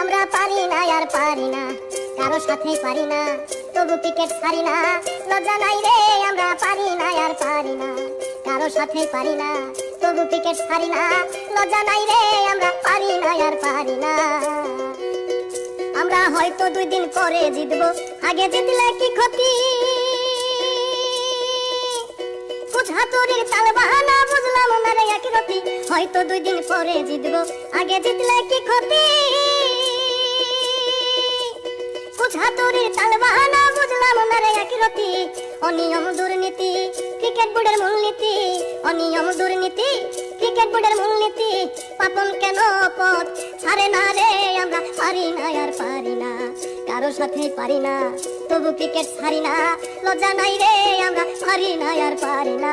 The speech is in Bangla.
আমরা পারি না আর পারি না, কারো সাথে পারি না, তবু ক্রিকেট ছাড়ি না। লজ্জা নাই রে, আমরা পারি না আর পারি না, কারো সাথে পারি না, তবু ক্রিকেট ছাড়ি না। লজ্জা নাই রে, আমরা পারি না আর পারি না। আমরা হয়তো 2 দিন পরে জিতবো, আগে জিতলে কি ক্ষতি? কুছ হাতুড়ির তাল বাহানা, বুঝলাম না রে একই রতি। হয়তো 2 দিন পরে জিতবো, আগে জিতলে কি ক্ষতি? কুছ হাতুড়ির তাল বাহানা, বুঝলাম না রে একই রতি। অনিয়ম দুর্নীতি ক্রিকেট বোর্ডের মূলনীতি, অনিয়ম দুর্নীতি ক্রিকেট বোর্ডের মূলনীতি। পাপন কেন পথ ছাড়ে না রে, আমরা পারি না আর পারি না, কারো সাথে পারি না, তবু ক্রিকেট ছাড়ি না। লজ্জা নাই রে, আমরা পারি না আর পারি না।